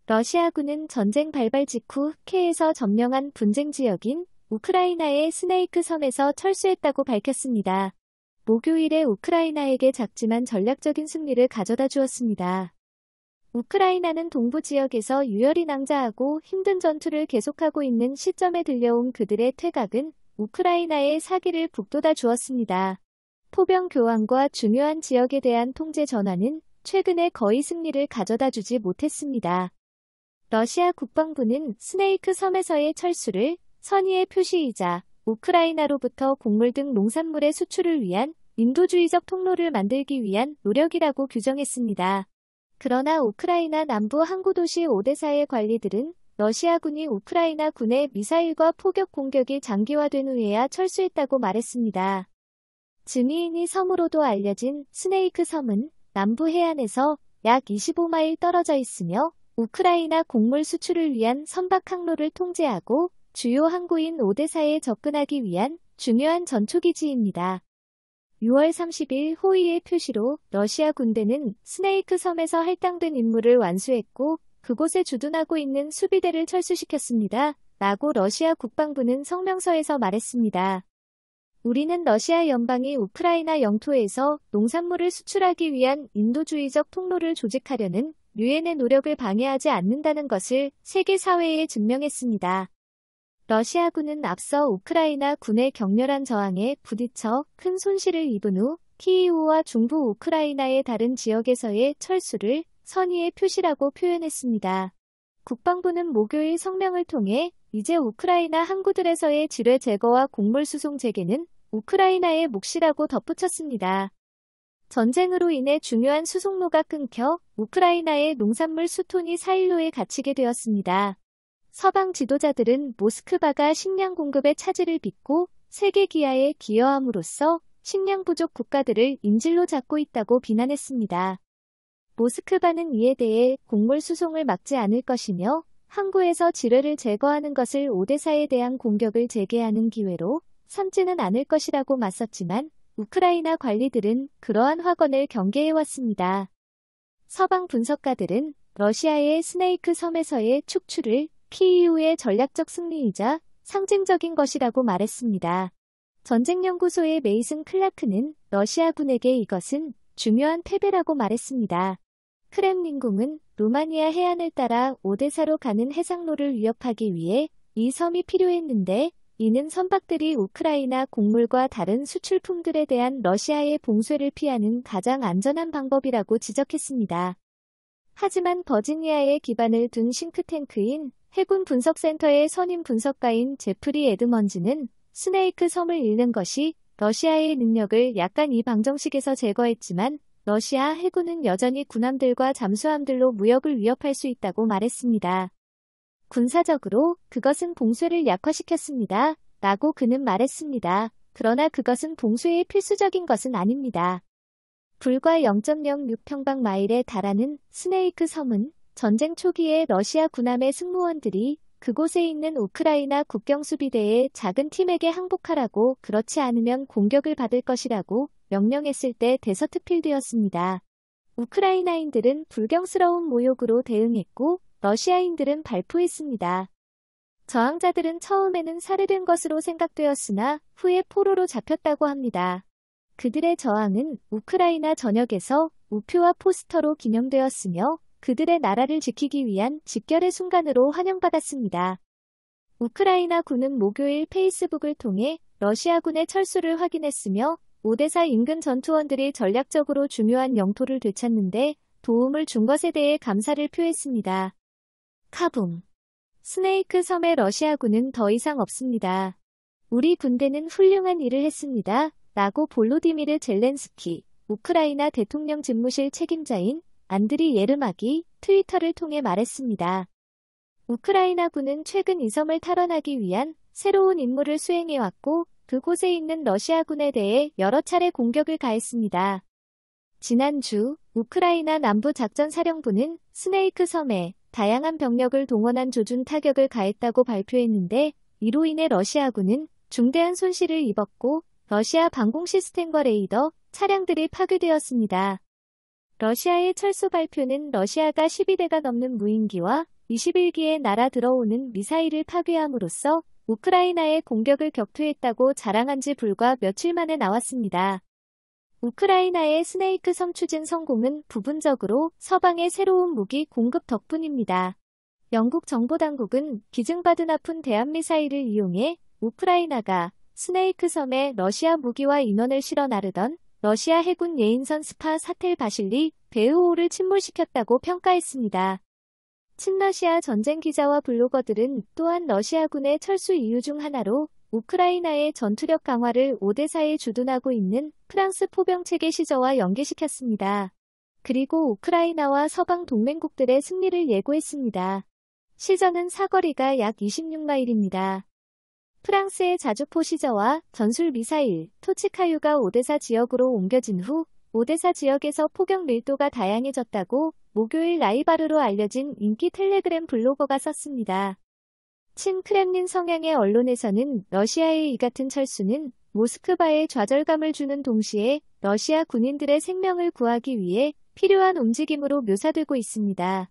러시아군은 전쟁 발발 직후 키에서 점령한 분쟁 지역인 우크라이나의 스네이크 섬에서 철수했다고 밝혔습니다. 목요일에 우크라이나에게 작지만 전략적인 승리를 가져다 주었습니다. 우크라이나는 동부 지역에서 유혈이 낭자하고 힘든 전투를 계속하고 있는 시점에 들려온 그들의 퇴각은 우크라이나의 사기를 북돋아 주었습니다. 포병 교환과 중요한 지역에 대한 통제 전환은 최근에 거의 승리를 가져다 주지 못했습니다. 러시아 국방부는 스네이크 섬에서의 철수를 선의의 표시이자 우크라이나로부터 곡물 등 농산물의 수출을 위한 인도주의적 통로를 만들기 위한 노력이라고 규정했습니다. 그러나 우크라이나 남부 항구 도시 오데사의 관리들은 러시아군이 우크라이나 군의 미사일과 포격 공격이 장기화된 후에야 철수했다고 말했습니다. 증이인이 섬으로도 알려진 스네이크 섬은 남부 해안에서 약 25마일 떨어져 있으며 우크라이나 곡물 수출을 위한 선박 항로를 통제하고 주요 항구인 오데사에 접근하기 위한 중요한 전초기지입니다. 6월 30일 호위의 표시로 러시아 군대는 스네이크 섬에서 할당된 임무를 완수했고 그곳에 주둔하고 있는 수비대를 철수시켰습니다. 라고 러시아 국방부는 성명서에서 말했습니다. 우리는 러시아 연방이 우크라이나 영토에서 농산물을 수출하기 위한 인도주의적 통로를 조직하려는 유엔의 노력을 방해하지 않는다는 것을 세계 사회에 증명했습니다. 러시아군은 앞서 우크라이나 군의 격렬한 저항에 부딪혀 큰 손실을 입은 후 키이우와 중부 우크라이나의 다른 지역에서의 철수를 선의의 표시라고 표현했습니다. 국방부는 목요일 성명을 통해 이제 우크라이나 항구들에서의 지뢰 제거와 곡물 수송 재개는 우크라이나의 몫이라고 덧붙였습니다. 전쟁으로 인해 중요한 수송로가 끊겨 우크라이나의 농산물 수톤이 사일로에 갇히게 되었습니다. 서방 지도자들은 모스크바가 식량 공급의 차질을 빚고 세계 기아에 기여함으로써 식량 부족 국가들을 인질로 잡고 있다고 비난했습니다. 모스크바는 이에 대해 곡물 수송을 막지 않을 것이며 항구에서 지뢰를 제거하는 것을 오데사에 대한 공격을 재개하는 기회로 삼지는 않을 것이라고 맞섰지만 우크라이나 관리들은 그러한 확언을 경계해왔습니다. 서방 분석가들은 러시아의 스네이크 섬에서의 축출을 키이우의 전략적 승리이자 상징적인 것이라고 말했습니다. 전쟁연구소의 메이슨 클라크는 러시아군에게 이것은 중요한 패배라고 말했습니다. 크렘린궁은 루마니아 해안을 따라 오데사로 가는 해상로를 위협하기 위해 이 섬이 필요했는데 이는 선박들이 우크라이나 곡물과 다른 수출품들에 대한 러시아의 봉쇄를 피하는 가장 안전한 방법이라고 지적했습니다. 하지만 버지니아에 기반을 둔 싱크탱크인 해군 분석센터의 선임 분석가인 제프리 에드먼즈는 스네이크 섬을 잃는 것이 러시아의 능력을 약간 이 방정식에서 제거했지만 러시아 해군은 여전히 군함들과 잠수함들로 무역을 위협할 수 있다고 말했습니다. 군사적으로 그것은 봉쇄를 약화시켰습니다. 라고 그는 말했습니다. 그러나 그것은 봉쇄에 필수적인 것은 아닙니다. 불과 0.06평방마일에 달하는 스네이크 섬은 전쟁 초기에 러시아 군함의 승무원들이 그곳에 있는 우크라이나 국경수비대의 작은 팀에게 항복하라고 그렇지 않으면 공격을 받을 것이라고 명령했을 때 데서트필드였습니다. 우크라이나인들은 불경스러운 모욕으로 대응했고 러시아인들은 발포했습니다. 저항자들은 처음에는 살해된 것으로 생각되었으나 후에 포로로 잡혔다고 합니다. 그들의 저항은 우크라이나 전역에서 우표와 포스터로 기념되었으며 그들의 나라를 지키기 위한 직결의 순간으로 환영받았습니다. 우크라이나 군은 목요일 페이스북을 통해 러시아군의 철수를 확인했으며 오데사 인근 전투원들이 전략적으로 중요한 영토를 되찾는데 도움을 준 것에 대해 감사를 표했습니다. 카붕. 스네이크 섬의 러시아군은 더 이상 없습니다. 우리 군대는 훌륭한 일을 했습니다. 라고 볼로디미르 젤렌스키, 우크라이나 대통령 집무실 책임자인 안드리 예르막이 트위터를 통해 말했습니다. 우크라이나군은 최근 이 섬을 탈환하기 위한 새로운 임무를 수행해왔고 그곳에 있는 러시아군에 대해 여러 차례 공격을 가했습니다. 지난주 우크라이나 남부작전사령부는 스네이크 섬에 다양한 병력을 동원한 조준 타격을 가했다고 발표했는데 이로 인해 러시아군은 중대한 손실을 입었고 러시아 방공 시스템과 레이더, 차량들이 파괴되었습니다. 러시아의 철수 발표는 러시아가 12대가 넘는 무인기와 21기에 날아 들어오는 미사일을 파괴함으로써 우크라이나의 공격을 격투했다고 자랑한 지 불과 며칠 만에 나왔습니다. 우크라이나의 스네이크 섬 추진 성공은 부분적으로 서방의 새로운 무기 공급 덕분입니다. 영국 정보당국은 기증받은 아픈 대한미사일을 이용해 우크라이나가 스네이크 섬에 러시아 무기와 인원을 실어 나르던 러시아 해군 예인선 스파 사텔 바실리 베으호를 침몰시켰다고 평가했습니다. 친러시아 전쟁 기자와 블로거들은 또한 러시아군의 철수 이유 중 하나로 우크라이나의 전투력 강화를 오데사에 주둔하고 있는 프랑스 포병체계 시저와 연계시켰습니다. 그리고 우크라이나와 서방 동맹국들의 승리를 예고했습니다. 시저는 사거리가 약 26마일입니다. 프랑스의 자주포 시저와 전술 미사일, 토치카유가 오데사 지역으로 옮겨진 후 오데사 지역에서 포격 밀도가 다양해졌다고 목요일 라이바르로 알려진 인기 텔레그램 블로거가 썼습니다. 친 크렘린 성향의 언론에서는 러시아의 이 같은 철수는 모스크바에 좌절감을 주는 동시에 러시아 군인들의 생명을 구하기 위해 필요한 움직임으로 묘사되고 있습니다.